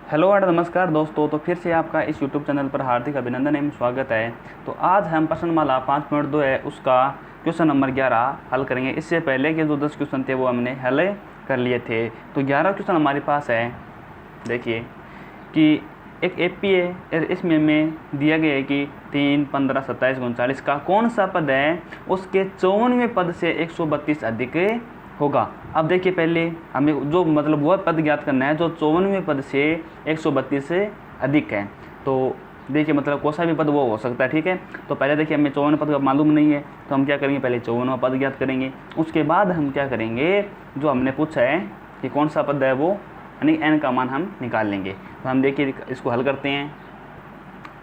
Hello and नमस्कार दोस्तों। तो फिर से आपका इस यूट्यूब चैनल पर हार्दिक अभिनंदन एवं स्वागत है। तो आज हम प्रश्नमाला 5.2 है उसका क्वेश्चन नंबर 11 हल करेंगे। इससे पहले के जो 10 क्वेश्चन थे वो हमने हल कर लिए थे। तो 11 क्वेश्चन हमारे पास है। देखिए कि एक एपी है, इसमें हमें दिया गया है कि 3, 15, 27, 39 का कौन सा पद है उसके 54वें पद से 132 अधिक होगा। अब देखिए पहले हमें जो मतलब वह पद ज्ञात करना है जो 54वें पद से 132 से अधिक है। तो देखिए मतलब कौन सा भी पद वो हो सकता है, ठीक है। तो पहले देखिए हमें 54 पद का मालूम नहीं है तो हम क्या करेंगे, पहले 54वां पद ज्ञात करेंगे। उसके बाद हम क्या करेंगे, जो हमने पूछा है कि कौन सा पद है वो यानी n का मान हम निकाल लेंगे। तो हम देखिए इसको हल करते हैं।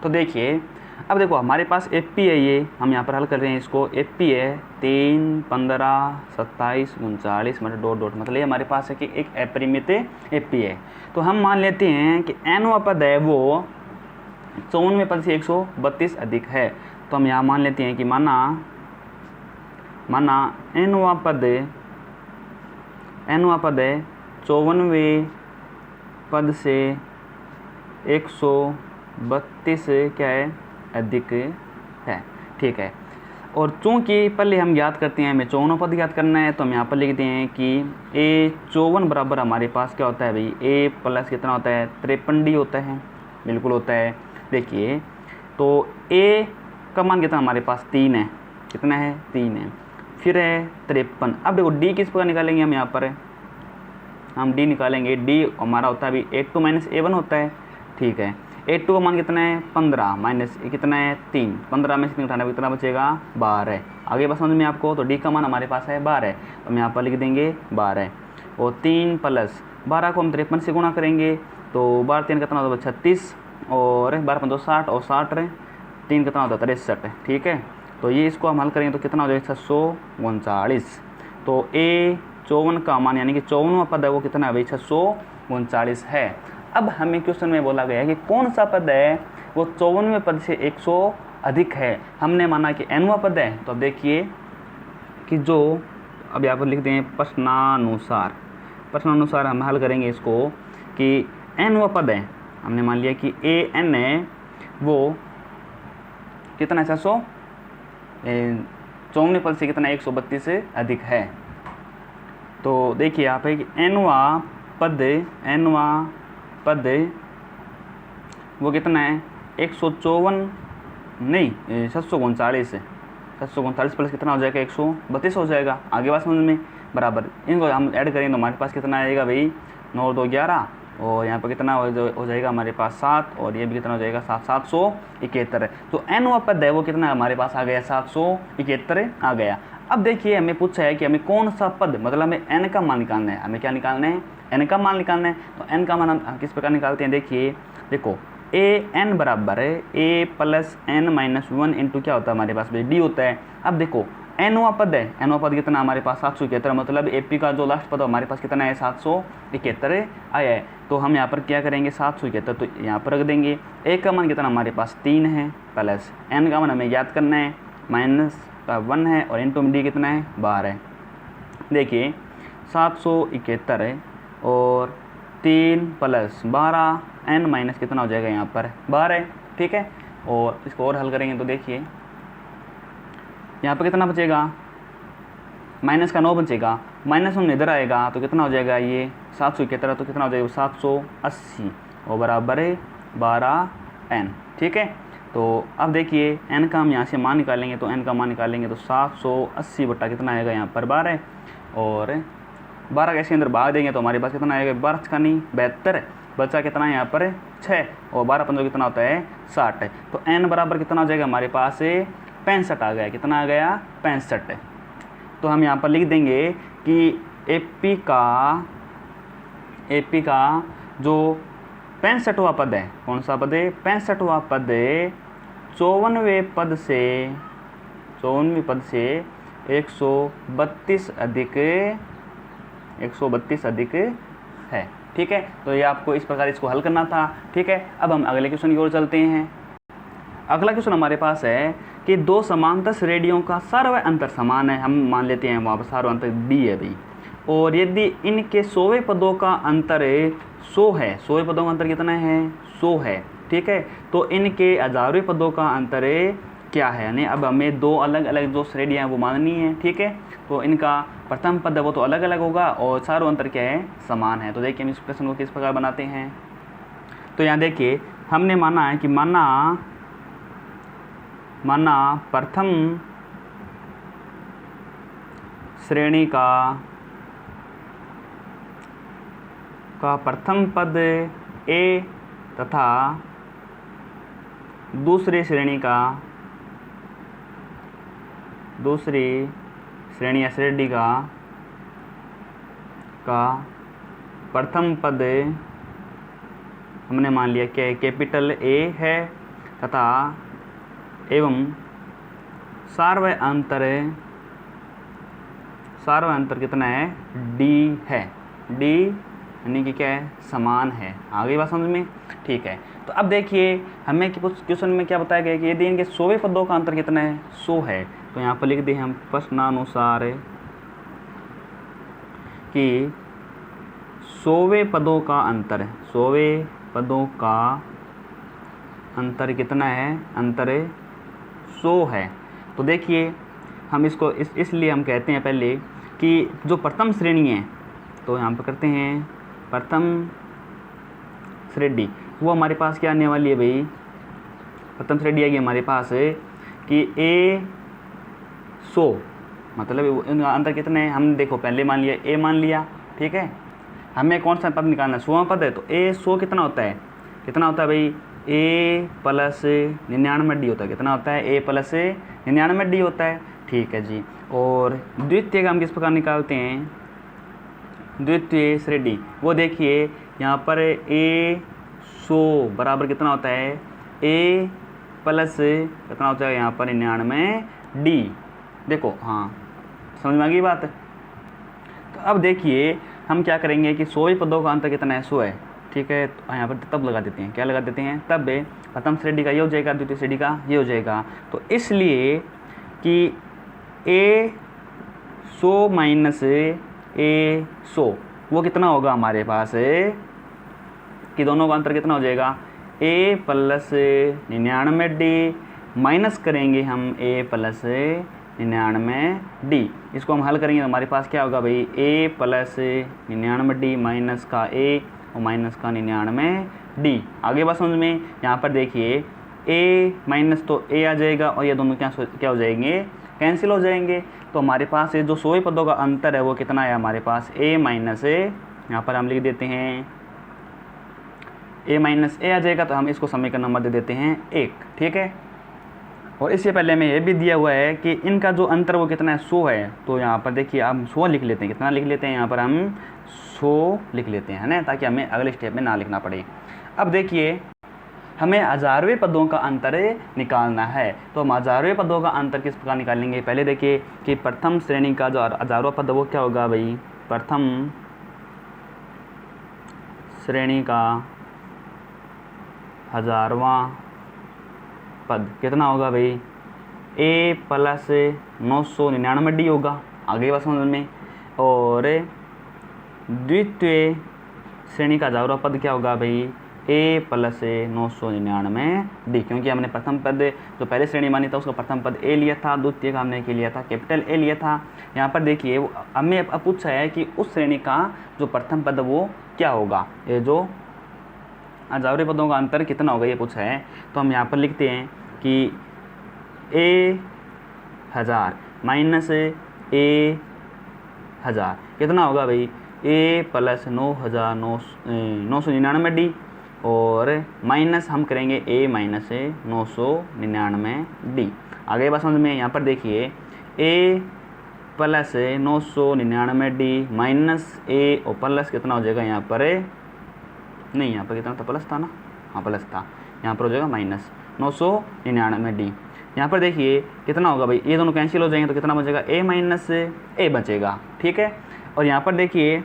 तो देखिए अब देखो हमारे पास एफ पी है, ये हम यहाँ पर हल कर रहे हैं इसको। एफ पी है 3, 15, 27, 39 मतलब डॉट डॉट, मतलब ये हमारे पास है कि एक अपरिमित एफ पी है। तो हम मान लेते हैं कि एनवा पद है वो 54वें पद से 132 अधिक है। तो हम यहाँ मान लेते हैं कि माना एनवा पद है 54वें पद से 132 क्या है, अधिक है, ठीक है। और चूँकि पहले हम याद करते हैं हमें 54 पद याद करना है, तो हम यहाँ पर लिखते हैं कि ए 54 बराबर हमारे पास क्या होता है भाई, ए प्लस कितना होता है 53D होता है, बिल्कुल होता है। देखिए तो ए का मान कितना हमारे पास 3 है, कितना है 3 है, फिर है 53। अब देखो डी किस प्रकार निकालेंगे, हम यहाँ पर हम डी निकालेंगे। डी हमारा होता है अभी A2 - A1 होता है, ठीक है। A2 का मान कितना है 15 माइनस कितना है 3, 15 में से 3 घटाना कितना बचेगा 12। आगे बस समझ में आपको। तो डी का मान हमारे पास है 12, तो हम यहाँ पर लिख देंगे 12 और 3 प्लस 12 को हम 53 से गुणा करेंगे तो 12 3 कितना होता है 36 और 12 5 60 और 60 3 कितना होता है 63, ठीक है। तो ये इसको हम हल करेंगे तो कितना हो जाएगा 639। तो ए 54 का मान यानी कि 54वां पद है वो कितना है भाई 639 है। अब हमें क्वेश्चन में बोला गया है कि कौन सा पद है वो 54वें पद से 100 अधिक है। हमने माना कि nवां पद है। तो अब देखिए कि जो अब यहाँ पर लिखते हैं प्रश्नानुसार हम हल करेंगे इसको कि nवां पद है, हमने मान लिया कि an है वो कितना है 54वें पद से कितना 132 से अधिक है। तो देखिए यहाँ पे कि nवां पद वो कितना है 154 नहीं 739 प्लस कितना हो जाएगा 132 हो जाएगा। आगे बात समझ में बराबर, इनको हम ऐड करेंगे तो हमारे पास कितना आएगा भाई 9 2 11 और यहाँ पर कितना हो जाएगा हमारे पास 7 और ये भी कितना हो जाएगा 771। तो nवां पद है वो कितना हमारे पास आ गया 771 आ गया। अब देखिए हमें पूछा है कि हमें कौन सा पद मतलब हमें n का मान निकालना है। हमें क्या निकालना है, n का मान निकालना है। तो n का मान हम किस प्रकार निकालते हैं, देखिए देखो an बराबर है a plus n minus 1 into क्या होता है हमारे पास भाई d होता है। अब देखो nवां पद है, nवां पद कितना हमारे पास 771, मतलब AP का जो लास्ट पद हमारे पास कितना है 771 आया है। तो हम यहाँ पर क्या करेंगे 771 तो यहाँ पर रख देंगे। a का मान कितना हमारे पास 3 है प्लस n का मान हमें याद करना है माइनस का 1 है और इंटू डी कितना है 12। देखिए 771 है और 3 प्लस 12 n माइनस कितना हो जाएगा यहाँ पर 12, ठीक है। और इसको और हल करेंगे तो देखिए यहाँ पर कितना बचेगा माइनस का 9 बचेगा, माइनस 9 इधर आएगा तो कितना हो जाएगा ये 771 तो कितना हो जाएगा 780 और बराबर है 12n, ठीक है। तो अब देखिए n का हम यहाँ से मान निकालेंगे तो n का मान निकालेंगे तो 780 बटा कितना आएगा यहाँ पर 12 और 12 के इसके अंदर भाग देंगे तो हमारे पास कितना आएगा 12 का नहीं 72, बचा कितना है यहाँ पर 6 और 12 15 कितना होता है 60। तो n बराबर कितना हो जाएगा हमारे पास 65 आ गया, कितना आ गया 65। तो हम यहाँ पर लिख देंगे कि AP का जो 65वां पद है, कौन सा पद है 65वां पद 54वें पद से 132 अधिक है, ठीक है। तो ये आपको इस प्रकार इसको हल करना था, ठीक है। अब हम अगले क्वेश्चन की ओर चलते हैं। अगला क्वेश्चन हमारे पास है कि दो समांतर श्रेणियों का सर्व अंतर समान है। हम मान लेते हैं वहाँ पर सर्व अंतर d है भाई, और यदि इनके 100वें पदों का अंतर 100 है, 100 पदों का अंतर कितना है, 100 है, ठीक है। तो इनके हजारों पदों का अंतर क्या है, यानी अब हमें दो अलग अलग जो श्रेणियाँ हैं वो माननी है, ठीक है। तो इनका प्रथम पद है वो तो अलग अलग होगा और चारों अंतर क्या है, समान है। तो देखिए हम इस प्रश्न को किस प्रकार बनाते हैं। तो यहाँ देखिए हमने माना है कि माना प्रथम श्रेणी का प्रथम पद ए तथा दूसरी श्रेणी या श्रेणी का प्रथम पद हमने मान लिया कि कैपिटल ए है तथा एवं सार्वय अंतर कितना है, डी है, डी यानी कि क्या है, समान है। आगे बात समझ में, ठीक है। तो अब देखिए हमें क्वेश्चन में क्या बताया गया कि यदि इनके 100 पदों का अंतर कितना है, 100 है, तो यहाँ पर लिख दिए हम प्रश्नानुसार कि 100 पदों का अंतर, 100 पदों का अंतर कितना है, अंतर 100 है। तो देखिए हम इसको इसलिए हम कहते हैं पहले कि जो प्रथम श्रेणी है, तो यहाँ पर करते हैं प्रथम श्रेणी, वो हमारे पास क्या आने वाली है भाई, प्रथम श्रेणी आएगी हमारे पास कि ए 100, मतलब इनका अंतर कितना है, हमने देखो पहले मान लिया ए मान लिया, ठीक है। हमें कौन सा पद निकालना है, 100वां पद है, तो ए 100 कितना होता है भाई, ए प्लस 99 डी होता है, कितना होता है, ए प्लस 99 डी होता है, ठीक है जी। और द्वितीय का हम किस प्रकार निकालते हैं, द्वितीय श्रेणी, वो देखिए यहाँ पर ए 100 बराबर कितना होता है, ए प्लस कितना होता है यहाँ पर 99 डी, देखो हाँ समझ में आ गई बात। तो अब देखिए हम क्या करेंगे कि 100 पदों का अंतर कितना है, 100 है, ठीक है। तो यहाँ पर तब लगा देते हैं, क्या लगा देते हैं, तब प्रथम श्रेणी का ये हो जाएगा, द्वितीय श्रेणी का ये हो जाएगा। तो इसलिए कि ए 100 माइनस ए 100 वो कितना होगा हमारे पास कि दोनों का अंतर कितना हो जाएगा, ए प्लस 99 डी माइनस करेंगे हम ए प्लस 99 डी, इसको हम हल करेंगे तो हमारे पास क्या होगा भाई, ए प्लस 99 डी माइनस का ए और माइनस का 99 डी। आगे बात समझ में, यहाँ पर देखिए ए माइनस तो ए आ जाएगा और ये दोनों क्या हो जाएंगे, कैंसिल हो जाएंगे। तो हमारे पास ये जो 100 पदों का अंतर है वो कितना है हमारे पास, ए माइनस ए, यहाँ पर हम लिख देते हैं ए माइनस ए आ जाएगा, तो हम इसको समीकरण नंबर दे देते हैं 1, ठीक है। और इससे पहले हमें ये भी दिया हुआ है कि इनका जो अंतर वो कितना है, 100 है, तो यहाँ पर देखिए हम 100 लिख लेते हैं, कितना लिख लेते हैं, यहाँ पर हम 100 लिख लेते हैं, है ना, ताकि हमें अगले स्टेप में ना लिखना पड़े। अब देखिए हमें हजारवें पदों का अंतर निकालना है, तो हम हजारवें पदों का अंतर किस प्रकार निकालेंगे, पहले देखिए कि प्रथम श्रेणी का जो हजारवां पद वो क्या होगा भाई, प्रथम श्रेणी का हजारवां पद कितना होगा भाई, ए प्लस 999 डी होगा, आगे बात समझ में। और द्वितीय श्रेणी का हजारवां पद क्या होगा भाई, ए प्लस 999 डी, क्योंकि हमने प्रथम पद जो पहले श्रेणी मानी था उसका प्रथम पद ए लिया था, द्वितीय का हमने क्या लिया था, कैपिटल ए लिया था। यहाँ पर देखिए वो हमें अब पूछा है कि उस श्रेणी का जो प्रथम पद वो क्या होगा, ये जो हजारों पदों का अंतर कितना होगा ये पूछा है। तो हम यहाँ पर लिखते हैं कि ए 1000 माइनस ए 1000 कितना होगा भाई, ए प्लस 999 डी और माइनस हम करेंगे ए माइनस 999 डी। आगे बात समझ में, यहाँ पर देखिए ए प्लस 999 डी माइनस ए और प्लस कितना हो जाएगा यहाँ पर, नहीं यहाँ पर कितना था, प्लस था ना, हाँ प्लस था, यहाँ पर हो जाएगा माइनस 999 डी। यहाँ पर देखिए कितना होगा भाई, ये दोनों कैंसिल हो जाएंगे तो कितना बचेगा, ए माइनस ए बचेगा, ठीक है। और यहाँ पर देखिए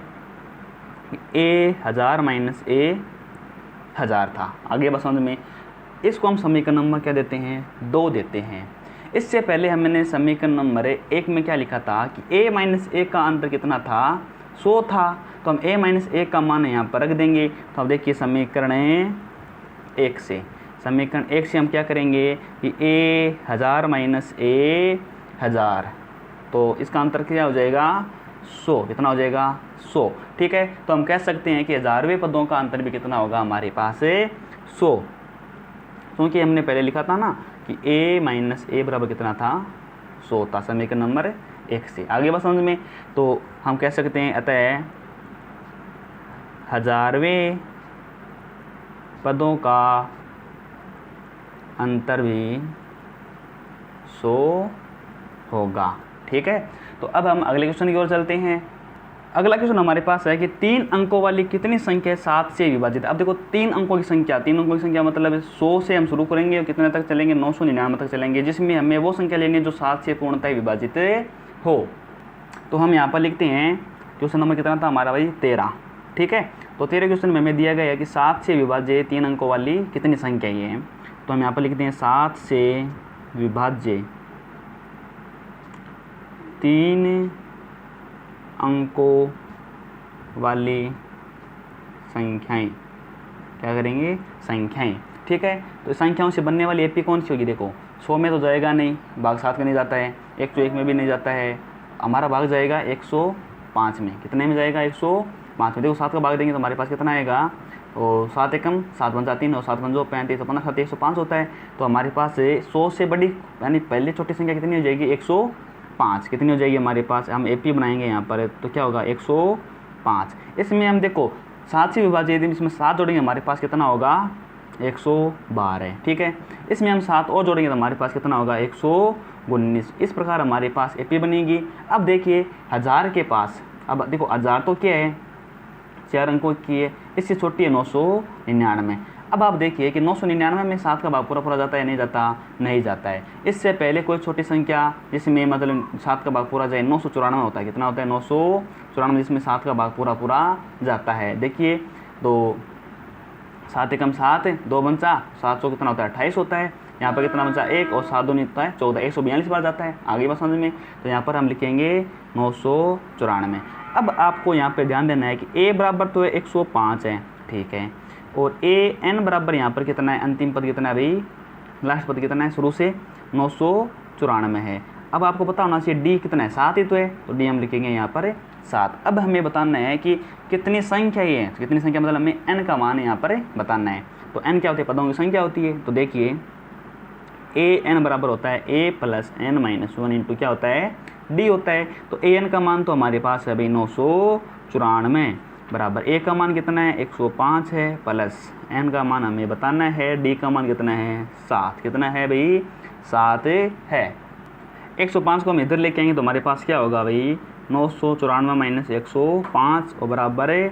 ए 1000 माइनस ए 1000 था, आगे बस समझ में। इसको हम समीकरण नंबर क्या देते हैं, 2 देते हैं। इससे पहले हमने समीकरण नंबर 1 में क्या लिखा था कि ए माइनस ए का अंतर कितना था, 100 था। तो हम a माइनस 1 का मान यहाँ पर रख देंगे। तो अब देखिए समीकरण 1 से, समीकरण 1 से हम क्या करेंगे कि a 1000 माइनस a 1000, तो इसका अंतर क्या हो जाएगा 100। कितना हो जाएगा 100। ठीक है, तो हम कह सकते हैं कि 1000वें पदों का अंतर भी कितना होगा हमारे पास 100, क्योंकि हमने पहले लिखा था ना कि a माइनस a बराबर कितना था 100 था, समीकरण नंबर 1 से। आगे बस समझ में, तो हम कह सकते हैं अतः 1000वें पदों का अंतर भी 100 होगा। ठीक है, तो अब हम अगले क्वेश्चन की ओर चलते हैं। अगला क्वेश्चन हमारे पास है कि 3 अंकों वाली कितनी संख्या 7 से विभाजित है। अब देखो 3 अंकों की संख्या, 3 अंकों की संख्या मतलब 100 से हम शुरू करेंगे और कितने तक चलेंगे 999 तक चलेंगे, जिसमें हमें वो संख्या लेनी है जो 7 से पूर्णतः विभाजित हो। तो हम यहाँ पर लिखते हैं क्वेश्चन नंबर कितना था हमारा भाई 13। ठीक है, तो 13 क्वेश्चन में हमें दिया गया है कि 7 से विभाज्य 3 अंकों वाली कितनी संख्या ये है। तो हम यहाँ पर लिखते हैं 7 से विभाज्य 3 अंकों वाली संख्याएं, क्या करेंगे संख्याएं। ठीक है, तो संख्याओं से बनने वाली एपी कौन सी होगी, देखो 100 में तो जाएगा नहीं, भाग 7 में नहीं जाता है, 101 में भी नहीं जाता है, हमारा भाग जाएगा 105 में। कितने में जाएगा 105 में। देखो 7 का भाग देंगे तो हमारे पास कितना आएगा, और 7 एकम 7 बन जाती है, और 7 पंजो 35, 15 7 105 होता है। तो हमारे पास 100 से बड़ी यानी पहले छोटी संख्या कितनी हो जाएगी 105। कितनी हो जाएगी हमारे पास, हम एपी बनाएंगे यहाँ पर, तो क्या होगा 105। इसमें हम देखो 7 से विभाजित, इसमें 7 जोड़ेंगे हमारे पास कितना होगा 112। ठीक है, इसमें हम 7 और जोड़ेंगे तो हमारे पास कितना होगा 119। इस प्रकार हमारे पास एपी बनेगी। अब देखिए 1000 के पास, अब देखो 1000 तो क्या है 4 अंकों की है, इससे छोटी है 999। अब आप देखिए कि 999 में 7 का भाग पूरा पूरा जाता है नहीं जाता, नहीं जाता है। इससे पहले कोई छोटी संख्या जिसमें मतलब 7 का भाग पूरा जाए 994 होता है। कितना होता है 994, जिसमें 7 का भाग पूरा पूरा जाता है। देखिए तो 7 एकम 7, 2 पंचा 700 कितना होता है 28 होता है। यहाँ पर कितना बचा 1 और 7 दूनी होता है 14, 142 बार जाता है। आगे बात समझ में, तो यहाँ पर हम लिखेंगे 994। अब आपको यहाँ पे ध्यान देना है कि a बराबर तो 105 है, ठीक है, और an बराबर यहाँ पर कितना है, अंतिम पद कितना है भाई, लास्ट पद कितना है शुरू से 994 है। अब आपको पता होना चाहिए d कितना है 7 ही तो है, तो d हम लिखेंगे यहाँ पर 7। अब हमें बताना है कि कितनी संख्या ये है, कितनी संख्या मतलब हमें n का मान यहाँ पर बताना है। तो n क्या होती है, पदों की संख्या होती है। तो देखिए an बराबर होता है a plus n minus 1 into क्या होता है d होता है। तो an का मान तो हमारे पास है भाई 994 बराबर a का मान कितना है 105 है, प्लस n का मान हमें बताना है, d का मान कितना है 7। कितना है भाई 7 है। 105 को हम इधर लेके आएंगे तो हमारे पास क्या होगा भाई 994 माइनस 105 और बराबर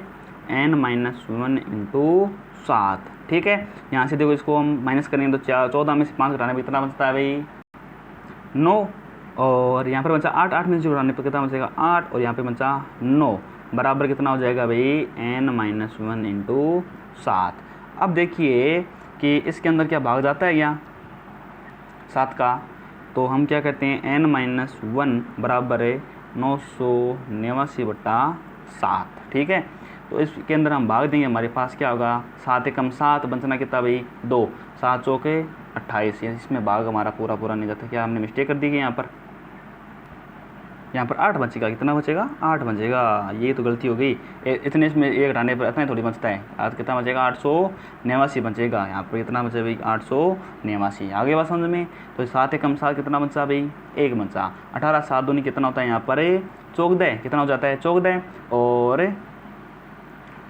n माइनस 1 इंटू 7। ठीक है, यहाँ से देखो इसको हम माइनस करेंगे तो 14 में से 5 घटाने पर कितना बचता है भाई 9, और यहाँ पर बचा 8, 8 में से घटाने पर कितना बचेगा 8, और यहाँ पे बचा 9 बराबर कितना हो जाएगा भाई n माइनस 1 इंटू 7। अब देखिए कि इसके अंदर क्या भाग जाता है क्या 7 का, तो हम क्या करते हैं n माइनस 1 बराबर है 989 बटा 7। ठीक है, तो इसके अंदर हम भाग देंगे, हमारे पास क्या होगा 7 एकम 7 बचना कितना भाई 2, 7 चौके 28। इसमें भाग हमारा पूरा पूरा नहीं जाता, क्या हमने मिस्टेक कर दी है यहाँ पर 8 बचेगा। कितना बचेगा 8 बचेगा, ये तो गलती हो गई। इतने इसमें एक घटाने पर इतना थोड़ी बचता है, आज कितना बचेगा 889 बचेगा। यहाँ पर कितना बचे भाई 889। आगे बात समझ में, तो 7 एकम 7 कितना बचा भाई 1 बचा, 18 7 दूनी कितना होता है यहाँ पर 14, कितना हो जाता है 14, और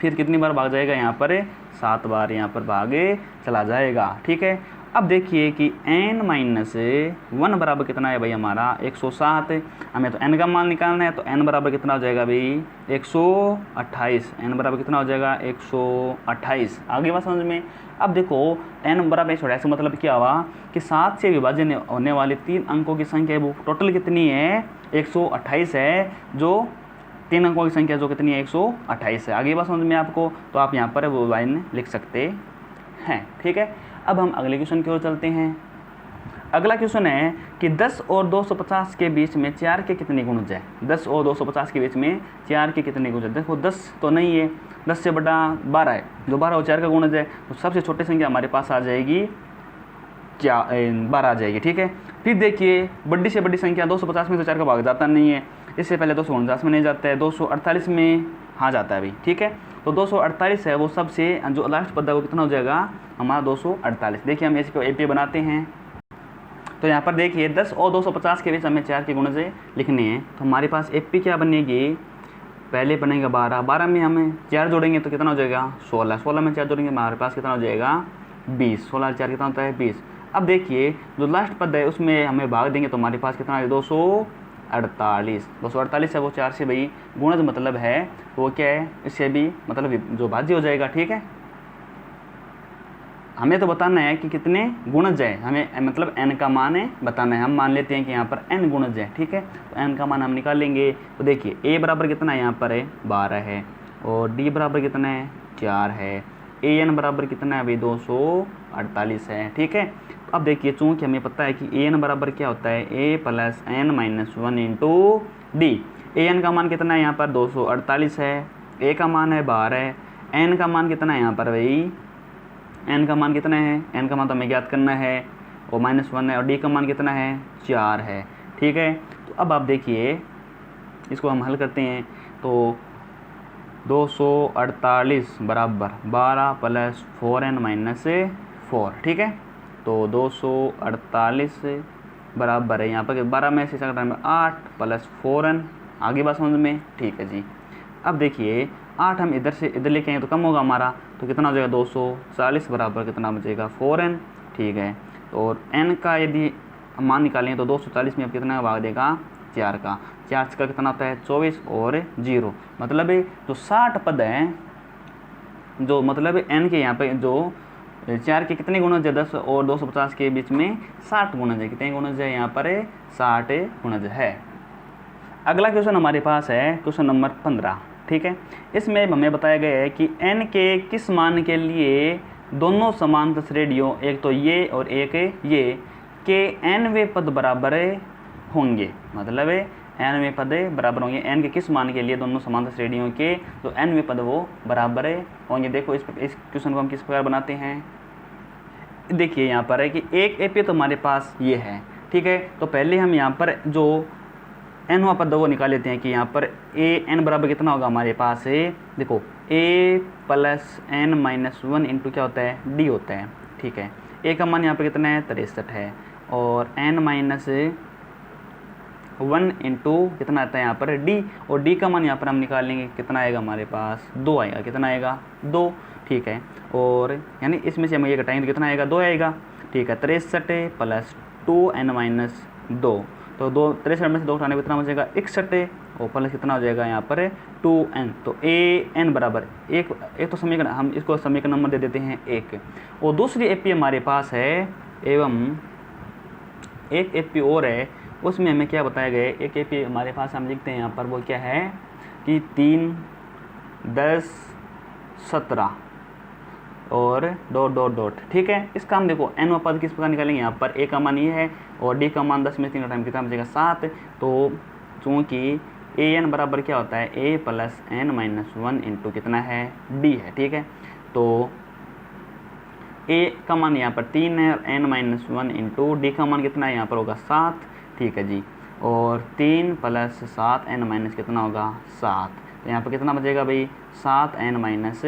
फिर कितनी बार भाग जाएगा यहाँ पर 7 बार यहाँ पर भागे चला जाएगा। ठीक है, अब देखिए कि n माइनस 1 बराबर कितना है भाई हमारा 107। हमें तो n का मान निकालना है, तो n बराबर कितना हो जाएगा भाई 128। n बराबर कितना हो जाएगा 128। आगे बात समझ में। अब देखो n बराबर 128 का मतलब क्या हुआ कि 7 से विभाजन होने वाले 3 अंकों की संख्या वो टोटल कितनी है 128 है, जो 3 अंकों की संख्या जो कितनी है 128 है। आगे बात समझ में आपको, तो आप यहाँ पर वो लाइन लिख सकते हैं। ठीक है, अब हम अगले क्वेश्चन की ओर चलते हैं। अगला क्वेश्चन है कि 10 और 250 के बीच में 4 के कितने गुणज है। 10 और 250 के बीच में 4 के कितने गुणज है। देखो 10 तो नहीं है, 10 से बड़ा 12 है, जो 12 और 4 का गुणज है, तो सबसे छोटी संख्या हमारे पास आ जाएगी 12 आ जाएगी। ठीक है, फिर देखिए बड़ी से बड़ी संख्या 250 में तो 4 का भाग जाता नहीं है, इससे पहले 249 में नहीं जाता है, 248 में हाँ जाता है भाई। ठीक है, तो 248 है वो सबसे जो लास्ट पद है वो कितना हो जाएगा हमारा 248। देखिए हम इसको एपी बनाते हैं, तो यहाँ पर देखिए 10 और 250 के बीच हमें 4 के गुणज लिखने हैं, तो हमारे पास एपी क्या बनेगी, पहले बनेगा 12, 12 में हमें 4 जोड़ेंगे तो कितना हो जाएगा 16, 16 में 4 जोड़ेंगे हमारे पास कितना हो जाएगा 20, 16 4 कितना होता है 20। अब देखिए जो लास्ट पद है उसमें हमें भाग देंगे तो हमारे पास कितना है 248, 248 है वो 4 से भाई गुणज मतलब है वो क्या है, इससे भी मतलब जो भाज्य हो जाएगा। ठीक है, हमें तो बताना है कि कितने गुणज है, हमें मतलब n का मान है बताना है। हम मान लेते हैं कि यहाँ पर n गुणज है। ठीक है, तो n का मान हम निकाल लेंगे। तो देखिए a बराबर कितना है यहाँ पर है 12 है, और d बराबर कितना है 4 है, an बराबर कितना है भाई 248 है। ठीक है, तो अब देखिए चूँकि हमें पता है कि an बराबर क्या होता है a plus n minus 1 into D. an का मान कितना है यहाँ पर 248 है, a का मान है 12 है, n का मान कितना है यहाँ पर भाई, n का मान कितना है, n का मान तो हमें ज्ञात करना है और -1 है, और d का मान कितना है 4 है। ठीक है, तो अब आप देखिए इसको हम हल करते हैं, तो 248 बराबर 12 प्लस 4n माइनस 4। ठीक है, तो 248 बराबर है यहाँ पर 12 में से 8 प्लस 4n, आगे बात समझ में। ठीक है जी, अब देखिए 8 हम इधर से इधर लेके आए तो कम होगा हमारा, तो कितना हो जाएगा 240 बराबर कितना बचेगा 4n। ठीक है, और n का यदि हम मान निकालें तो 240 में अब कितना भाग देगा 4 का, 4 का कितना होता है 24 और 0, मतलब जो 60 पद हैं, जो मतलब n के यहाँ पे जो 4 के कितने गुणज है 10 और 250 के बीच में 60 गुणज है। कितने गुणज है यहाँ पर 60 गुणज है। अगला क्वेश्चन हमारे पास है क्वेश्चन नंबर 15। ठीक है, इसमें हमें बताया गया है कि n के किस मान के लिए दोनों समांतर श्रेणियों, एक तो ये और एक ये, के nवें पद बराबर होंगे, मतलब nवें पद बराबर होंगे। n के किस मान के लिए दोनों समांतर श्रेणियों के तो nवें पद वो बराबर होंगे। देखो इस क्वेश्चन को हम किस प्रकार बनाते हैं, देखिए यहाँ पर है कि एक एपी तो हमारे पास ये है। ठीक है, तो पहले हम यहाँ पर जो nवां पद वो निकाल लेते हैं कि यहाँ पर an बराबर कितना होगा हमारे पास है, देखो a plus n minus 1 into क्या होता है d होता है। ठीक है, a का मान यहाँ पर कितना है 63 है, और n माइनस 1 इंटू कितना आता है यहाँ पर d, और d का मान यहाँ पर हम निकाल लेंगे कितना आएगा हमारे पास 2 आएगा, कितना आएगा 2। ठीक है, और यानी इसमें से हम ये घटाएंगे तो कितना आएगा 2 आएगा। ठीक है, 63 प्लस 2n माइनस 2, तो 63 में से 2 उठाने पर कितना हो जाएगा 61, और प्लस कितना हो जाएगा यहाँ पर 2n। तो an बराबर एक तो समीकरण, हम इसको समीकरण नंबर दे देते हैं 1, और दूसरी एपी हमारे पास है एवं एक एपी और है, उसमें हमें क्या बताया गया है, एक एपी हमारे पास हम लिखते हैं यहाँ पर वो क्या है कि 3 10 17 और डॉट डॉट डॉट। ठीक है, इसका हम देखो n पद किस प्रकार निकालेंगे, यहाँ पर a का मान ये है और d का मान 10 में 3 का टाइम कितना बचेगा 7। तो चूँकि an बराबर क्या होता है a plus n minus 1 into कितना है d है। ठीक है, तो a का मान यहाँ पर 3 है और n माइनस 1 इंटू डी का मान कितना है यहाँ पर होगा 7। ठीक है जी, और 3 प्लस 7n माइनस कितना होगा 7, तो यहाँ पर कितना बचेगा भाई 7n माइनस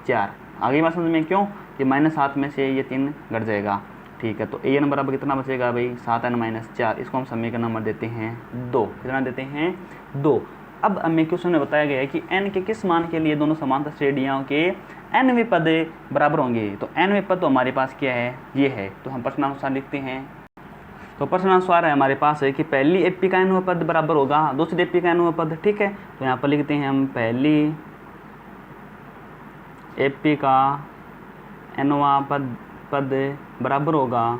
4। आगे बात समझ में क्यों कि -7 में से ये 3 घट जाएगा। ठीक है, तो an बराबर कितना बचेगा भाई 7n माइनस 4, इसको हम समीकरण नंबर देते हैं 2। कितना देते हैं 2। अब हमें क्वेश्चन में बताया गया है कि n के किस मान के लिए दोनों समांतर श्रेणियों के nवें पद बराबर होंगे। तो nवें पद तो हमारे पास क्या है ये है, तो हम प्रश्नानुसार लिखते हैं। तो प्रश्नानुसार है हमारे पास है कि पहली एपी का nवां पद बराबर होगा दूसरी एपी का nवां पद। ठीक है, तो यहाँ पर लिखते हैं हम पहली एपी का nवां पद बराबर होगा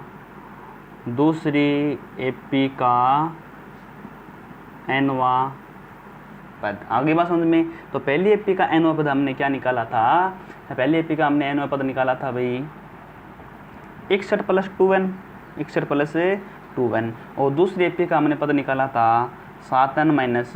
दूसरी एपी का nवां पद। आगे बात समझ में, तो पहली एपी का nवां पद हमने क्या निकाला था, पहली एपी का हमने nवां पद निकाला था भाई 61 प्लस 2n। 61 प्लस 2n, और दूसरी एपी का हमने पद निकाला था 7n माइनस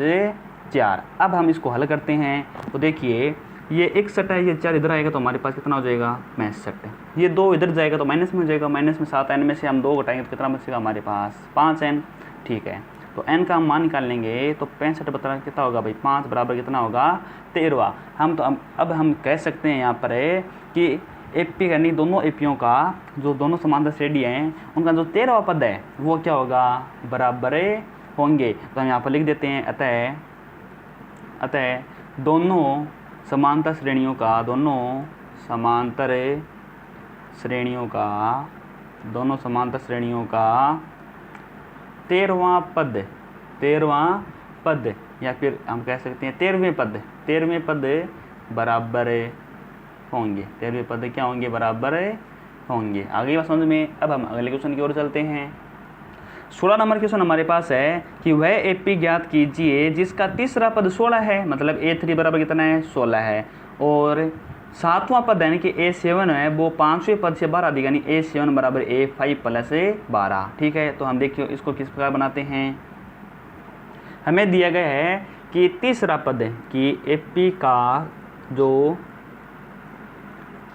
4। अब हम इसको हल करते हैं तो देखिए ये 61 है, ये 4 इधर आएगा तो हमारे पास कितना हो जाएगा 65। ये 2 इधर जाएगा तो माइनस में हो जाएगा, माइनस में 7n में से हम 2 घटाएंगे तो कितना बचेगा हमारे पास 5n। ठीक है, तो n का हम मान निकाल लेंगे तो 65 बता कितना होगा भाई 5 बराबर कितना होगा 13। हम तो अब हम कह सकते हैं यहाँ पर है कि एपी यानी दोनों एपियों का जो दोनों समांतर श्रेणी हैं उनका जो 13वां पद है वो क्या होगा बराबर होंगे। तो हम यहाँ पर लिख देते हैं अतः दोनों समांतर श्रेणियों का 13वां पद या फिर हम कह सकते हैं 13वें पद बराबर होंगे। 13वें पद क्या होंगे बराबर होंगे। आगे बात समझ में। अब हम अगले क्वेश्चन की ओर चलते हैं। 16 नंबर क्वेश्चन हमारे पास है कि वह एपी ज्ञात कीजिए जिसका तीसरा पद 16 है, मतलब A3 बराबर कितना है 16 है, और 7वां पद यानी कि A7 है वो 5वें पद से 12 अधिक यानी A7 बराबर A5 प्लस 12। ठीक है, तो हम देखिए इसको किस प्रकार बनाते हैं। हमें दिया गया है कि तीसरा पद है कि एपी का जो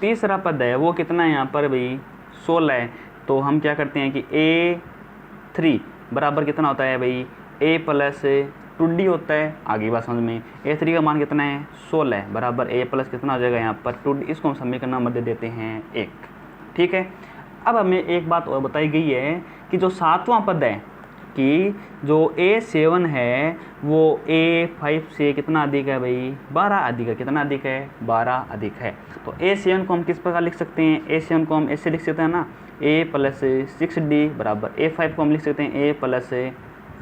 तीसरा पद है वो कितना है यहाँ पर भाई 16 है। तो हम क्या करते हैं कि A3 बराबर कितना होता है भाई A प्लस 2D होता है। आगे बात समझ में। A3 का मान कितना है 16 बराबर A प्लस कितना हो जाएगा यहाँ पर 2D। इसको हम समीकरण नंबर दे देते हैं 1। ठीक है, अब हमें एक बात और बताई गई है कि जो 7वां पद है कि जो A7 है वो A5 से कितना अधिक है भाई 12 अधिक है। कितना अधिक है 12 अधिक है। तो A7 को हम किस प्रकार लिख सकते हैं, A7 को हम ऐसे लिख सकते हैं ना A प्लस 6D बराबर A5 को हम लिख सकते हैं A प्लस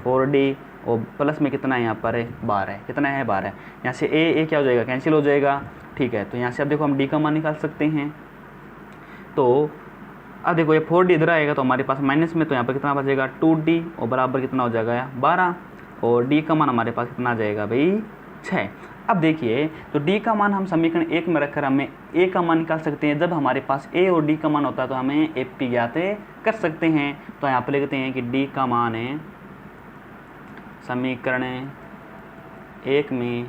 4D, और प्लस में कितना है यहाँ पर 12 है। कितना है 12। यहाँ से A क्या हो जाएगा कैंसिल हो जाएगा। ठीक है, तो यहाँ से अब देखो हम D का मान निकाल सकते हैं। तो अब देखो ये 4D इधर आएगा तो हमारे पास माइनस में, तो यहाँ पर कितना बचेगा 2D, और बराबर कितना हो जाएगा 12, और D का मान हमारे पास कितना आ जाएगा भाई 6। अब देखिए तो D का मान हम समीकरण 1 में रखकर हमें A का मान निकाल सकते हैं। जब हमारे पास A और D का मान होता है तो हमें AP ज्ञात कर सकते हैं। तो यहाँ पर लिखते हैं कि D का मान है समीकरण 1 में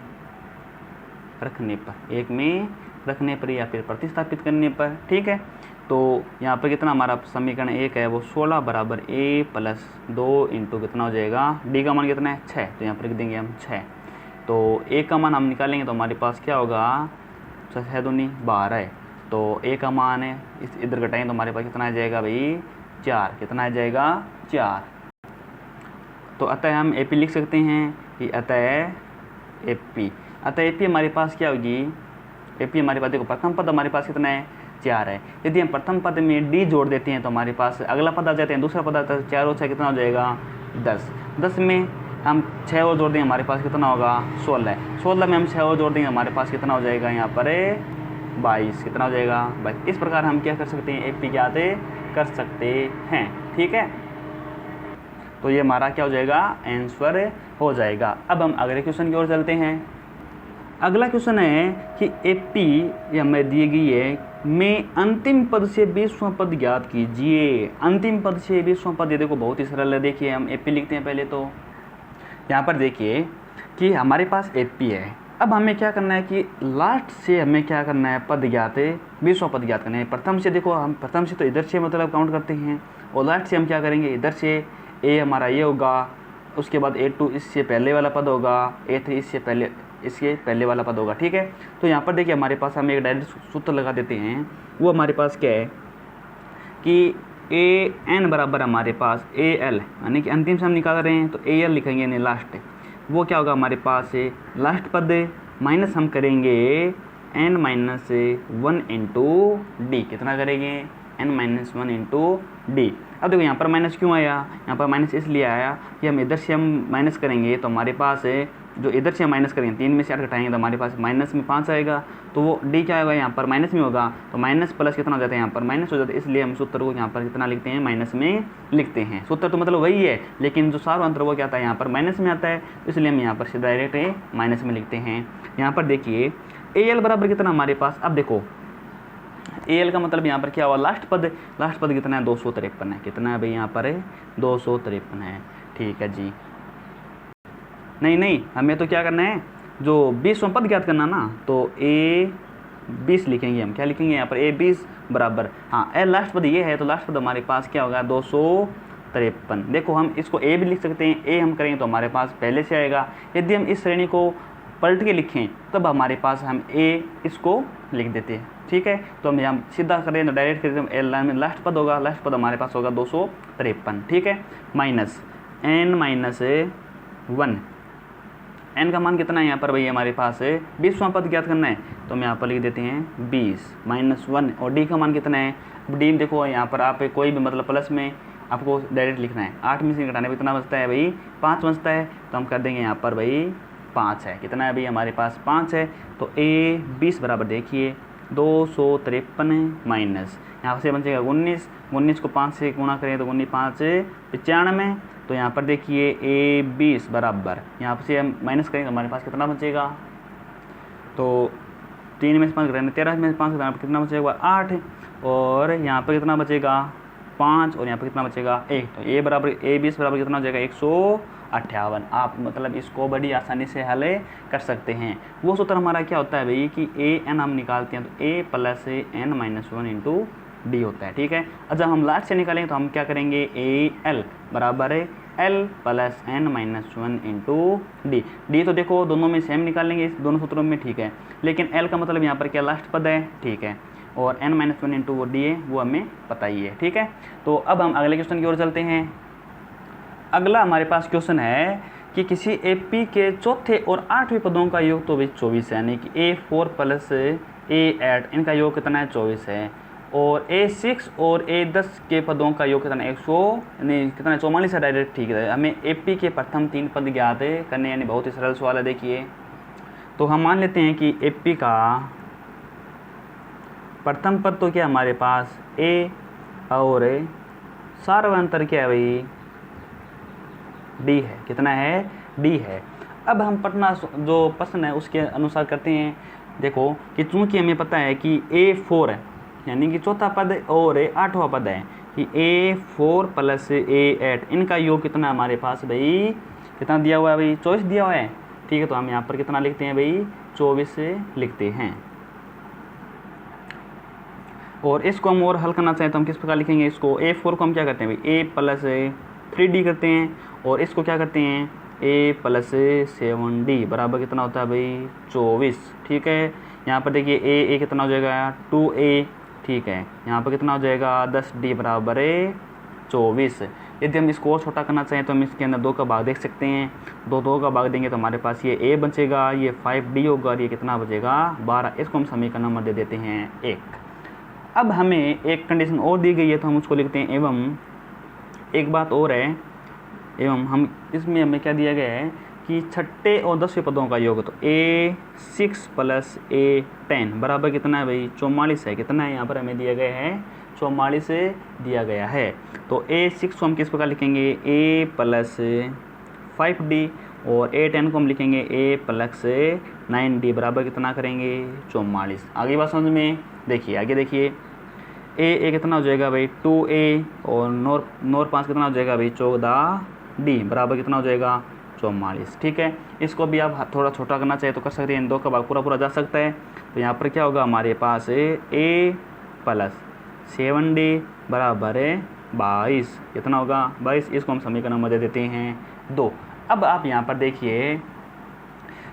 रखने पर या फिर प्रतिस्थापित करने पर। ठीक है, तो यहाँ पर कितना हमारा समीकरण 1 है वो 16 बराबर A प्लस 2 इंटू कितना हो जाएगा D का मान कितना है 6, तो यहाँ पर लिख देंगे हम 6। तो A का मान हम निकालेंगे तो हमारे पास क्या होगा 6 दूनी 12 है। तो A का मान है इस इधर घटाएंगे तो हमारे पास कितना आ जाएगा भाई 4। कितना आ जाएगा 4। तो अतः हम AP लिख सकते हैं कि अतः AP हमारे पास क्या होगी। AP हमारे पास देखो प्रथम पद हमारे पास कितना है 4 है। यदि हम प्रथम पद में D जोड़ देते हैं तो हमारे पास अगला पद आ जाते हैं, दूसरा पद आता है 4 और 6 कितना हो जाएगा 10। 10 में हम 6 और जोड़ देंगे हमारे पास कितना होगा 16। 16 में हम 6 और जोड़ देंगे हमारे पास कितना हो जाएगा यहाँ पर 22। कितना हो जाएगा 22। इस प्रकार हम क्या कर सकते हैं AP ज्ञात कर सकते हैं। ठीक है, तो ये हमारा क्या हो जाएगा आंसर हो जाएगा। अब हम अगले क्वेश्चन की ओर चलते हैं। अगला क्वेश्चन है कि AP ये हमें दी गई है में अंतिम पद से 20वां पद ज्ञात कीजिए। अंतिम पद से 20वां पद, ये देखो बहुत ही सरल है। देखिए हम AP लिखते हैं पहले तो यहाँ पर देखिए कि हमारे पास AP है। अब हमें क्या करना है कि लास्ट से हमें क्या करना है पद ज्ञात है 20वां पद ज्ञात करना है। प्रथम से देखो हम प्रथम से तो इधर से मतलब काउंट करते हैं, और लास्ट से हम क्या करेंगे इधर से A हमारा ये होगा, उसके बाद A2 इससे पहले वाला पद होगा, A3 इससे पहले वाला पद होगा। ठीक है, तो यहाँ पर देखिए हमारे पास हम एक डायरेक्ट सूत्र लगा देते हैं। वो हमारे पास क्या है कि AN बराबर हमारे पास AL, यानी कि अंतिम से हम निकाल रहे हैं तो AL लिखेंगे यानी लास्ट। वो क्या होगा हमारे पास लास्ट पद माइनस हम करेंगे n-1 इंटू D। कितना करेंगे n-1 इंटू D। अब देखो यहाँ पर माइनस क्यों आया, यहाँ पर माइनस इसलिए आया कि हम इधर से हम माइनस करेंगे तो हमारे पास जो इधर से माइनस करेंगे 3 में से 8 घटाएंगे तो हमारे पास माइनस में 5 आएगा। तो वो D क्या होगा यहाँ पर माइनस में होगा, तो माइनस प्लस कितना हो जाता है यहाँ पर माइनस हो जाता है। इसलिए हम सूत्र को यहाँ पर कितना लिखते हैं माइनस में लिखते हैं। सूत्र तो मतलब वही है, लेकिन जो सार अंतर वो क्या आता है यहाँ पर माइनस में आता है, इसलिए हम यहाँ पर डायरेक्ट माइनस में लिखते हैं। यहाँ पर देखिए AL बराबर कितना हमारे पास, अब देखो ए एल का मतलब यहाँ पर क्या हुआ, लास्ट पद कितना है, 253 है। कितना है भाई यहाँ पर 253 है। ठीक है जी। नहीं हमें तो क्या करना है, जो 20वां पद ज्ञात करना ना, तो ए 20 लिखेंगे हम। क्या लिखेंगे यहाँ पर, ए 20 बराबर, हाँ ए लास्ट पद ये है, तो लास्ट पद हमारे पास क्या होगा, 253। देखो हम इसको ए भी लिख सकते हैं, ए हम करेंगे तो हमारे पास पहले से आएगा। यदि हम इस श्रेणी को पलट के लिखें तब हमारे पास हम ए इसको लिख देते हैं। ठीक है, तो हम यहाँ सीधा करें तो डायरेक्ट करें तो एल में लास्ट पद होगा, लास्ट पद हमारे पास होगा 253। ठीक है, माइनस n माइनस 1, n का मान कितना है यहाँ पर भाई हमारे पास है 20वां पद ज्ञात करना है, तो हम यहाँ पर लिख देते हैं 20 माइनस 1। और d का मान कितना है, d देखो यहाँ पर आप कोई भी मतलब प्लस में आपको डायरेक्ट लिखना है। 8 में से घटाने पर कितना बचता है भाई, 5 बचता है, तो हम कर देंगे यहाँ पर भाई 5 है। कितना है भाई हमारे पास 5 है। तो a 20 बराबर देखिए 253 माइनस यहाँ से बचेगा 19 को 5 से गुणा करें तो 19 5 95। तो यहाँ पर देखिए a 20 बराबर यहाँ से हम माइनस करेंगे तो हमारे पास कितना बचेगा, तो 3 में से 5 घटाने 13 में से 5 घटाने पर कितना बचेगा 8, और यहाँ पर कितना बचेगा 5, और यहाँ पर कितना बचेगा 1। तो a बराबर a 20 बराबर कितना हो जाएगा 158। आप मतलब इसको बड़ी आसानी से हल कर सकते हैं। वो सूत्र हमारा क्या होता है भाई कि a n हम निकालते हैं तो a plus n minus 1 into D होता है। ठीक है, और जब हम लास्ट से निकालेंगे तो हम क्या करेंगे, ए एल बराबर है L plus N minus 1 into D. D तो देखो दोनों में सेम निकालेंगे इस दोनों सूत्रों में। ठीक है, लेकिन एल का मतलब यहाँ पर क्या लास्ट पद है। ठीक है, और n माइनस 1 इंटू वो डी है वो हमें पता ही है। ठीक है, तो अब हम अगले क्वेश्चन की ओर चलते हैं। अगला हमारे पास क्वेश्चन है कि किसी एपी के चौथे और 8वें पदों का योग तो भाई 24 है, यानी कि A4 प्लस A8 इनका योग कितना है 24 है, और A6 और A10 के पदों का योग कितना है 100 यानी कितना है 44 है डायरेक्ट। ठीक है, हमें एपी के प्रथम 3 पद ज्ञात करने, यानी बहुत ही सरल सवाल है। देखिए तो हम मान लेते हैं कि एपी का प्रथम पद तो क्या हमारे पास A और सार्वंतर क्या है भाई डी है। कितना है, डी है। अब हम पढ़ना जो प्रश्न है उसके अनुसार करते हैं। देखो कि चूंकि हमें पता है कि A4 है यानी कि चौथा पद और 8वां पद है कि A4 प्लस A8 इनका योग कितना हमारे पास भाई कितना दिया हुआ है भाई 24 दिया हुआ है। ठीक है, तो हम यहाँ पर कितना लिखते हैं भाई 24 लिखते हैं। और इसको हम और हल करना चाहें तो हम किस प्रकार लिखेंगे, इसको A4 को हम क्या करते हैं भाई A प्लस 3D करते हैं, और इसको क्या करते हैं A प्लस 7D बराबर कितना होता है भाई 24। ठीक है, यहाँ पर देखिए A कितना हो जाएगा 2A। ठीक है, यहाँ पर कितना हो जाएगा 10D बराबर 24। यदि हम इसको और छोटा करना चाहें तो हम इसके अंदर 2 का भाग देख सकते हैं। 2 का भाग देंगे तो हमारे पास ये A बचेगा, ये 5D होगा, और ये कितना बचेगा 12। इसको हम समीकरण नंबर दे देते हैं 1। अब हमें एक कंडीशन और दी गई है तो हम उसको लिखते हैं एवं एक बात और है, एवं हम इसमें हमें क्या दिया गया है कि छठे और 10वें पदों का योग तो A6 प्लस A10 बराबर कितना है भाई 44 है। कितना है यहाँ पर हमें दिया गया है 44 दिया गया है। तो A6 को हम किस प्रकार लिखेंगे A प्लस 5D, और A10 को हम लिखेंगे A प्लस 9D बराबर कितना करेंगे 44। आगे बात समझ में, देखिए आगे देखिए A कितना हो जाएगा भाई 2A, और नोर 5 कितना हो जाएगा भाई 14D बराबर कितना हो जाएगा 44। ठीक है, इसको भी आप थोड़ा छोटा करना चाहिए तो कर सकते हैं, इन 2 का भाग पूरा जा सकता है। तो यहाँ पर क्या होगा हमारे पास A प्लस 7D बराबर 22। कितना होगा 22। इसको हम समीकरण नंबर दे देते हैं 2। अब आप यहाँ पर देखिए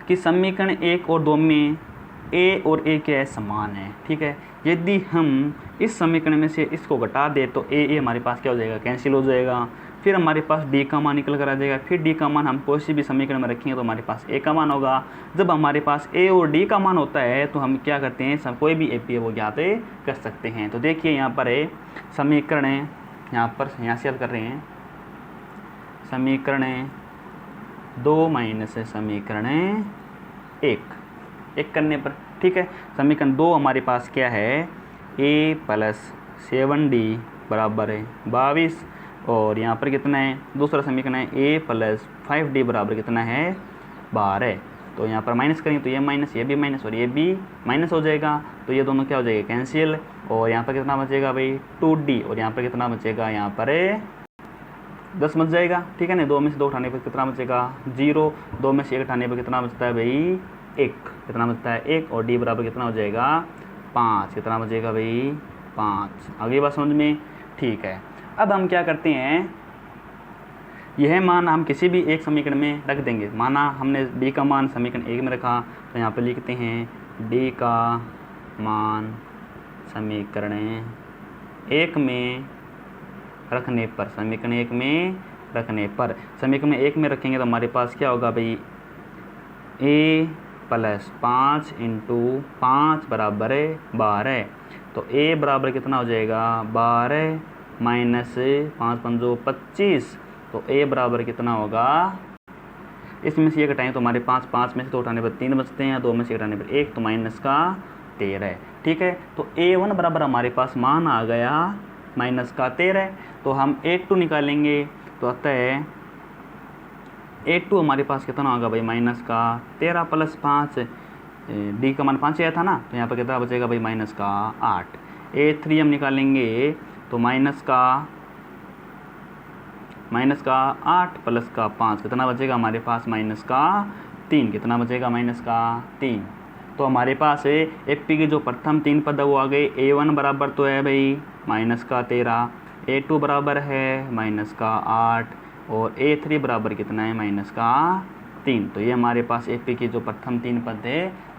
कि समीकरण 1 और 2 में A और A क्या है समान है। ठीक है, यदि हम इस समीकरण में से इसको घटा दे तो A हमारे पास क्या हो जाएगा कैंसिल हो जाएगा, फिर हमारे पास D का मान निकल कर आ जाएगा, फिर D का मान हम कोई सी भी समीकरण में रखेंगे तो हमारे पास A का मान होगा। जब हमारे पास A और D का मान होता है तो हम क्या करते हैं सब कोई भी AP है वो ज्ञात कर सकते हैं। तो देखिए यहाँ पर है समीकरण है, यहाँ से हल कर रहे हैं समीकरण 2 माइनस समीकरण 1 करने पर। ठीक है, समीकरण 2 हमारे पास क्या है A प्लस 7D बराबर 22, और यहाँ पर कितना है दूसरा समीकरण है A प्लस 5D बराबर कितना है 12। तो यहाँ पर माइनस करेंगे तो ये माइनस, ये भी माइनस और ये भी माइनस हो जाएगा, तो ये दोनों क्या हो जाएगा, कैंसिल। और यहाँ पर कितना बचेगा भाई 2D, और यहाँ पर कितना बचेगा, यहाँ पर 10 बच जाएगा, ठीक है ना। 2 में से 2 उठाने पर कितना बचेगा 0, 2 में से 1 उठाने पर कितना बचता है भाई 1, कितना बचता है 1, और D बराबर कितना हो जाएगा 5, कितना बचेगा भाई 5। आगे बात समझ में, ठीक है। अब हम क्या करते हैं, यह मान हम किसी भी एक समीकरण में रख देंगे। माना हमने D का मान समीकरण 1 में रखा, तो यहाँ पे लिखते हैं D का मान समीकरण 1 में रखने पर, समीकरण 1 में रखने पर, समीकरण 1 में रखेंगे तो हमारे पास क्या होगा भाई A + 5 × 5 बराबर 12, तो A बराबर कितना हो जाएगा 12 माइनस 5 5 25, तो A बराबर कितना होगा, इसमें से ये घटाएं तो हमारे पास 5 में से 2 उठाने पर 3 बचते हैं, 2 में से घटाने पर 1, तो माइनस का 13, ठीक है। तो A1 बराबर हमारे पास मान आ गया माइनस का 13, तो हम A2 निकालेंगे, तो अतः A2 हमारे पास कितना होगा भाई माइनस का 13 + 5, D का मान 5 आया था ना, तो यहाँ पर कितना बचेगा भाई माइनस का 8। A3 हम निकालेंगे तो माइनस का 8 + का 5 कितना बचेगा हमारे पास माइनस का 3, कितना बचेगा माइनस का 3। तो हमारे पास एपी के जो प्रथम 3 पद वो आ गए। A1 बराबर तो है भाई माइनस का 13, A2 बराबर है माइनस का 8, और A3 बराबर कितना है माइनस का 3। तो ये हमारे पास एपी के जो प्रथम 3 पद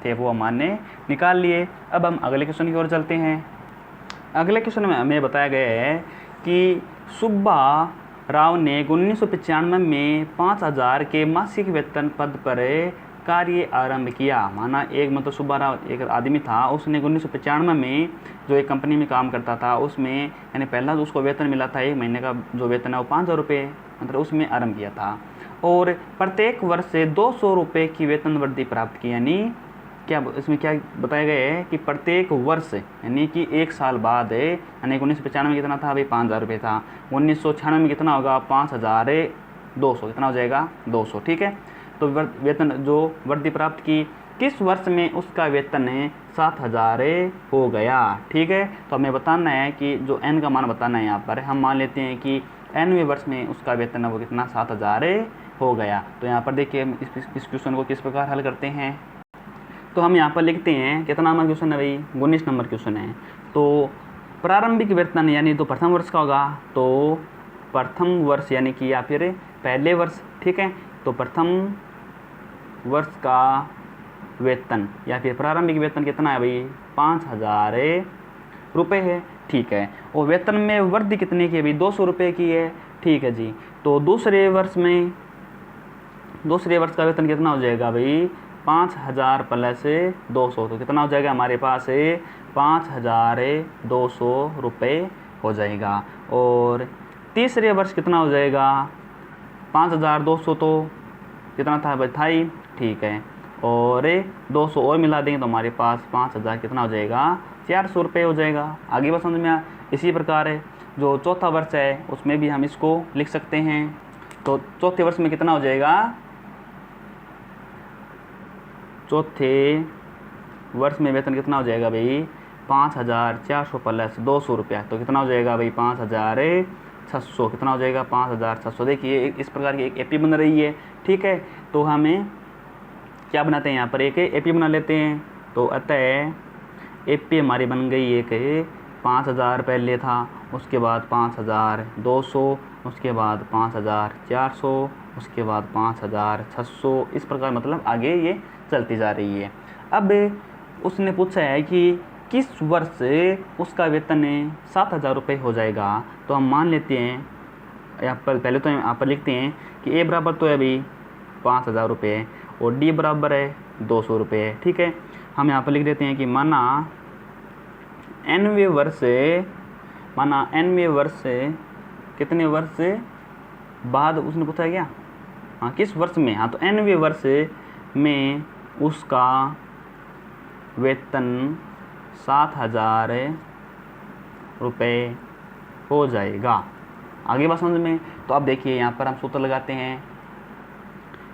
थे वो हमने निकाल लिए। अब हम अगले क्वेश्चन की ओर चलते हैं। अगले क्वेश्चन में हमें बताया गया है कि सुब्बा राव ने 1995 में 5000 के मासिक वेतन पद पर कार्य आरंभ किया। माना एक मतलब सुब्बा राव एक आदमी था, उसने 1995 में जो एक कंपनी में काम करता था उसमें यानी पहला उसको वेतन मिला था, 1 महीने का जो वेतन है वो 5000 रुपये मतलब उसमें आरंभ किया था, और प्रत्येक वर्ष से 200 रुपये की वेतन वृद्धि प्राप्त की। यानी क्या इसमें क्या बताया गया है कि प्रत्येक वर्ष यानी कि 1 साल बाद यानी 1995 में कितना था भाई 5000 रुपये था, 1996 में कितना होगा 5200, कितना हो जाएगा 200, ठीक है। तो वेतन जो वृद्धि प्राप्त की किस वर्ष में उसका वेतन 7000 हो गया, ठीक है। तो हमें बताना है कि जो n का मान बताना है, यहाँ पर हम मान लेते हैं कि nवें वर्ष में उसका वेतन है वो कितना 7000 हो गया। तो यहाँ पर देखिए इस क्वेश्चन को किस प्रकार हल करते हैं। तो हम यहाँ पर लिखते हैं कितना नंबर क्वेश्चन है भाई 19 नंबर क्वेश्चन है। तो प्रारंभिक वेतन यानी तो प्रथम वर्ष का होगा, तो प्रथम वर्ष यानी कि या फिर पहले वर्ष, ठीक है। तो प्रथम वर्ष का वेतन या फिर प्रारंभिक वेतन कितना है भाई 5000 रुपये है, ठीक है। और वेतन में वृद्धि कितने की है भाई 200 रुपये की है, ठीक है जी। तो दूसरे वर्ष का वेतन कितना हो जाएगा भाई 5000 + 200, तो कितना हो जाएगा हमारे पास 5200 रुपये हो जाएगा। और तीसरे वर्ष कितना हो जाएगा 5200, तो कितना था भाई था ही, ठीक है। और 200 और मिला देंगे तो हमारे पास 5000 कितना हो जाएगा 400 रुपये हो जाएगा। आगे बात समझ में आ। इसी प्रकार जो चौथा वर्ष है उसमें भी हम इसको लिख सकते हैं। तो चौथे वर्ष में कितना हो जाएगा, चौथे वर्ष में वेतन कितना हो जाएगा भाई 5400 + 200 रुपया, तो कितना हो जाएगा भाई 5600, कितना हो जाएगा 5600। देखिए इस प्रकार की एक एपी बन रही है, ठीक है। तो हमें क्या बनाते हैं यहाँ पर एक एपी बना लेते हैं। तो अतः एपी हमारी बन गई एक 5000 पहले था, उसके बाद 5200, उसके बाद 5400, उसके बाद 5600, इस प्रकार मतलब आगे ये चलती जा रही है। अब उसने पूछा है कि किस वर्ष उसका वेतन 7000 रुपये हो जाएगा। तो हम मान लेते हैं यहाँ पर पहले तो यहाँ पर लिखते हैं कि ए बराबर तो है अभी 5000 रुपये और डी बराबर है 200 रुपये, ठीक है। हम यहाँ पर लिख देते हैं कि माना nवें वर्ष कितने वर्ष बाद उसने पूछा क्या, हाँ किस वर्ष में, हाँ तो nवें वर्ष में उसका वेतन 7000 रुपये हो जाएगा। आगे बात समझ में। तो अब देखिए यहाँ पर हम सूत्र लगाते हैं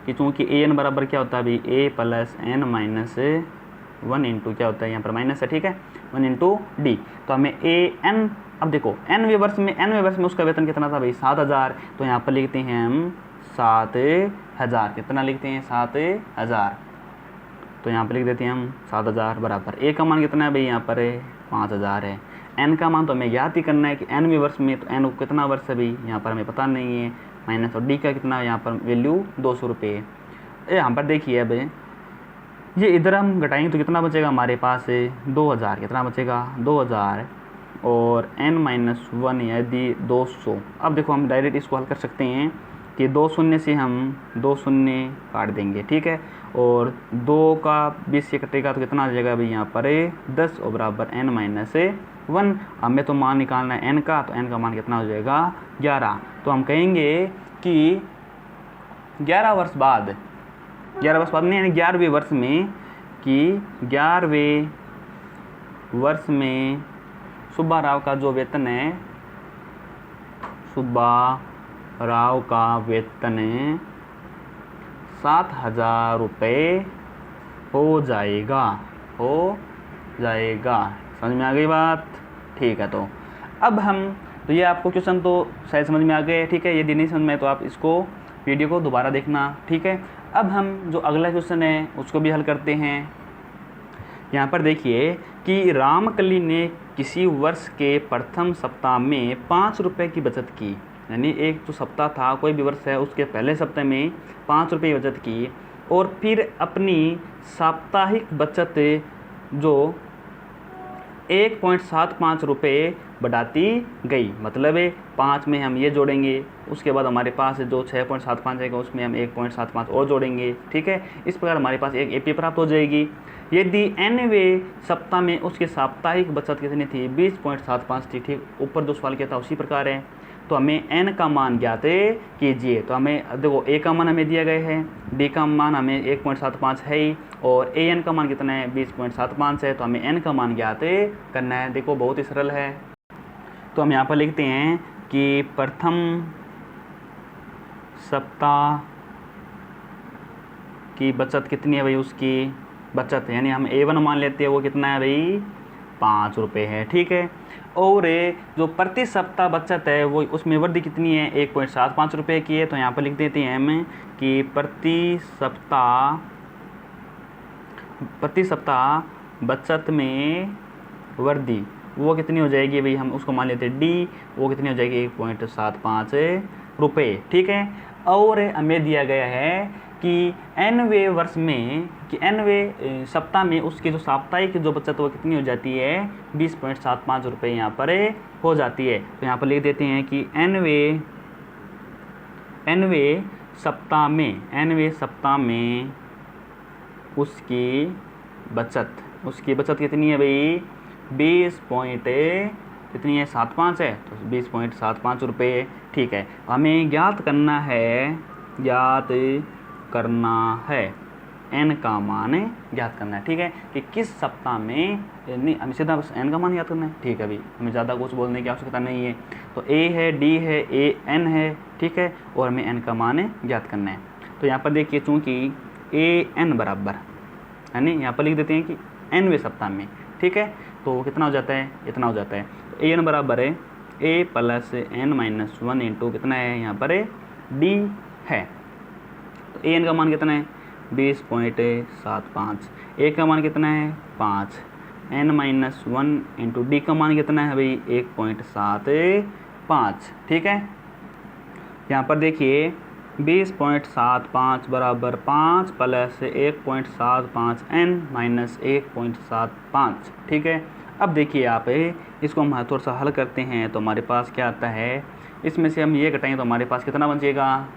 कि चूँकि ए एन बराबर क्या होता है अभी ए प्लस एन माइनस 1 इंटू क्या होता है यहाँ पर माइनस है, ठीक है, 1 इंटू डी। तो हमें ए एन, अब देखो एन वे वर्ष में उसका वेतन कितना था भाई 7000, तो यहाँ पर लिखते हैं हम 7000, कितना लिखते हैं 7000, तो यहाँ पर लिख देते हैं हम 7000 बराबर ए का मान कितना है भाई यहाँ पर 5000 है। एन का मान तो हमें याद ही करना है कि एन वे वर्ष में, तो एन कितना वर्ष है भाई यहाँ पर हमें पता नहीं है, माइनस और डी का कितना है यहाँ पर वैल्यू 200 रुपये है। यहाँ पर देखिए अब ये इधर हम घटाएंगे तो कितना बचेगा हमारे पास 2000, कितना बचेगा 2000 और n माइनस 1 यदि 200। अब देखो हम डायरेक्ट इसको हल कर सकते हैं कि 2 शून्य से हम 2 शून्य काट देंगे, ठीक है, और 2 का 20 से कटेगा तो कितना आ जाएगा भाई यहाँ पर 10 और बराबर n माइनस 1। हमें तो मान निकालना है n का, तो n का मान कितना हो जाएगा 11। तो हम कहेंगे कि 11 वर्ष बाद नहीं यानी 11वें वर्ष में, कि 11वें वर्ष में सुब्बा राव का जो वेतन है, सुब्बा राव का वेतन 7000 रुपये हो जाएगा। समझ में आ गई बात? ठीक है, तो अब हम, तो ये आपको क्वेश्चन तो शायद समझ में आ गए, ठीक है। यदि नहीं समझ में तो आप इसको वीडियो को दोबारा देखना, ठीक है। अब हम जो अगला क्वेश्चन है उसको भी हल करते हैं। यहाँ पर देखिए कि रामकली ने किसी वर्ष के प्रथम सप्ताह में 5 रुपये की बचत की, यानी एक जो सप्ताह था, कोई भी वर्ष है, उसके पहले सप्ताह में 5 रुपये की बचत की और फिर अपनी साप्ताहिक बचत जो 1.75 रुपये बढ़ाती गई। मतलब 5 में हम ये जोड़ेंगे, उसके बाद हमारे पास जो 6.75 है उसमें हम 1.75 और जोड़ेंगे, ठीक है। इस प्रकार हमारे पास एक एपी प्राप्त हो जाएगी। यदि nवें सप्ताह में उसकी साप्ताहिक बचत कितनी थी 20.75 थी, ठीक, ऊपर जो सवाल किया था उसी प्रकार है। तो हमें n का मान ज्ञात कीजिए। तो हमें देखो a का मान हमें दिया गया है, d का मान हमें 1.75 है ही, और an का मान कितना है 20.75 है। तो हमें n का मान ज्ञात करना है। देखो बहुत ही सरल है। तो हम यहाँ पर लिखते हैं कि प्रथम सप्ताह की बचत कितनी है भाई, उसकी बचत यानी हम a1 मान लेते हैं, वो कितना है भाई 5 रुपये है, ठीक है। और जो प्रति सप्ताह बचत है वो उसमें वृद्धि कितनी है 1.75 रुपये की है। तो यहाँ पर लिख देते हैं हम कि प्रति सप्ताह बचत में वृद्धि वो कितनी हो जाएगी भाई, हम उसको मान लेते हैं डी, वो कितनी हो जाएगी 1.75 रुपये, ठीक है। और हमें दिया गया है कि nवें वर्ष में, कि nवें सप्ताह में उसकी जो साप्ताहिक जो बचत वो कितनी हो जाती है 20.75 रुपये यहाँ पर हो जाती है। तो यहाँ पर लिख देते हैं कि nवें सप्ताह में उसकी बचत कितनी है भाई 20.75 है, तो 20.75 रुपये, ठीक है। हमें ज्ञात करना है n का मान ज्ञात करना है, ठीक है, कि किस सप्ताह में, नहीं हमें सीधा बस n का मान ज्ञात करना है, ठीक है अभी हमें ज़्यादा कुछ बोलने की आवश्यकता नहीं है। तो a है, d है, n है, ठीक है, और हमें n का मान ज्ञात करना है। तो यहाँ पर देखिए चूँकि an बराबर, यानी यहाँ पर लिख देते हैं कि nवें सप्ताह में, ठीक है, तो कितना हो जाता है, इतना हो जाता है। तो an बराबर है a plus n minus 1 into कितना है यहाँ पर d है। तो an का मान कितना है 20.75, a का मान कितना है 5, n माइनस 1 इंटू डी का मान कितना है भाई 1.75, ठीक है। यहाँ पर देखिए 20.75 बराबर 5 प्लस 1.75 n माइनस 1.75, ठीक है। अब देखिए आप इसको हम थोड़ा सा हल करते हैं तो हमारे पास क्या आता है, इसमें से हम ये घटाएंगे तो हमारे पास कितना बचेगा,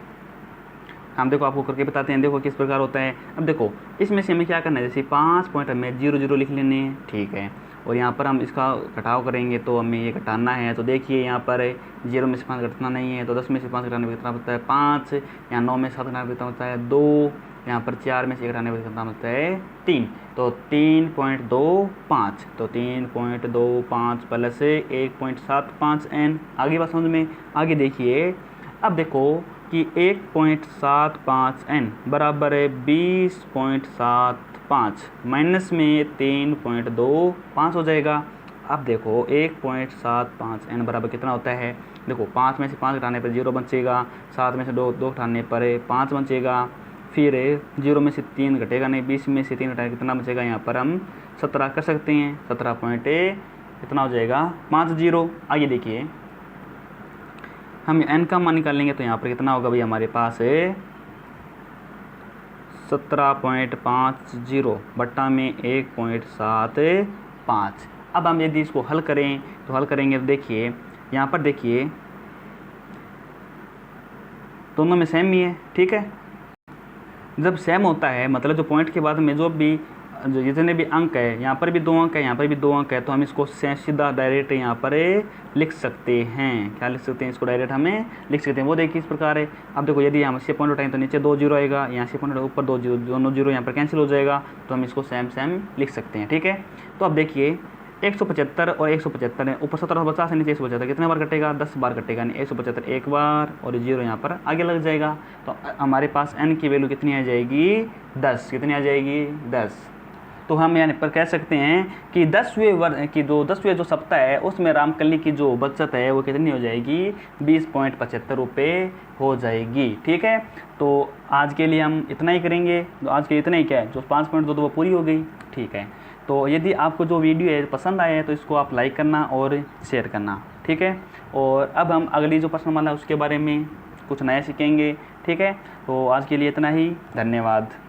हम देखो आपको करके बताते हैं। देखो किस प्रकार होता है। अब देखो इसमें से हमें क्या करना है, जैसे 5 पॉइंट हमें 0 लिख लेने हैं, ठीक है, और यहाँ पर हम इसका घटाव करेंगे तो हमें ये घटाना है। तो देखिए यहाँ पर 0 में से 5 घटना नहीं है, तो 10 में से 5 घटाने पर कितना बचता है 5, यहाँ 9 में से 7 घटाने पर कितना बचता है 2, यहाँ पर 4 में से घटाने पर कितना बचता है 3, तो 3.25, तो 3.25 प्लस 1.75 n। आगे बात समझ में, आगे देखिए। अब देखो कि 1.75 n बराबर है 20.75 माइनस में 3.25 हो जाएगा। अब देखो 1.75 n बराबर कितना होता है, देखो 5 में से 5 घटाने पर 0 बचेगा, 7 में से 2 घटाने पर 5 बचेगा, फिर 0 में से 3 घटेगा नहीं, 20 में से 3 घटाने कितना बचेगा, यहाँ पर हम 17 कर सकते हैं, 17 पॉइंट कितना हो जाएगा 50। आगे देखिए हम n का मान निकालेंगे तो यहाँ पर कितना होगा भाई, हमारे पास है 17.50 बट्टा में 1.75। अब हम यदि इसको हल करें तो हल करेंगे तो देखिए यहाँ पर देखिए दोनों में सेम ही है, ठीक है। जब सेम होता है मतलब जो पॉइंट के बाद में जो जितने भी अंक है, यहाँ पर भी 2 अंक है, यहाँ पर भी 2 अंक है, तो हम इसको सीधा डायरेक्ट यहाँ पर लिख सकते हैं। क्या लिख सकते हैं, इसको डायरेक्ट हमें लिख सकते हैं। वो देखिए इस प्रकार है। अब देखो यदि हम से पॉइंट उठाएं तो नीचे 2 जीरो आएगा, यहाँ से पॉइंट ऊपर 2 जीरो, दोनों जीरो यहाँ पर कैंसिल हो जाएगा, तो हम इसको सेम लिख सकते हैं, ठीक है। तो अब देखिए 175 और 175 है, ऊपर 1750 है, नीचे 175 कितने बार कटेगा, 10 बार कटेगा, यानी 175 एक बार और 0 यहाँ पर आगे लग जाएगा। तो हमारे पास n की वैल्यू कितनी आ जाएगी, 10। कितनी आ जाएगी, 10। तो हम यहाँ पर कह सकते हैं कि 10वें जो सप्ताह है उसमें रामकली की जो बचत है वो कितनी हो जाएगी, 20.75 रुपये हो जाएगी, ठीक है। तो आज के लिए हम इतना ही करेंगे। तो आज के इतना ही क्या है, जो 5 पॉइंट वो पूरी हो गई, ठीक है। तो यदि आपको जो वीडियो है पसंद आया है तो इसको आप लाइक करना और शेयर करना, ठीक है। और अब हम अगली जो प्रश्नमाला है उसके बारे में कुछ नया सीखेंगे, ठीक है। तो आज के लिए इतना ही, धन्यवाद।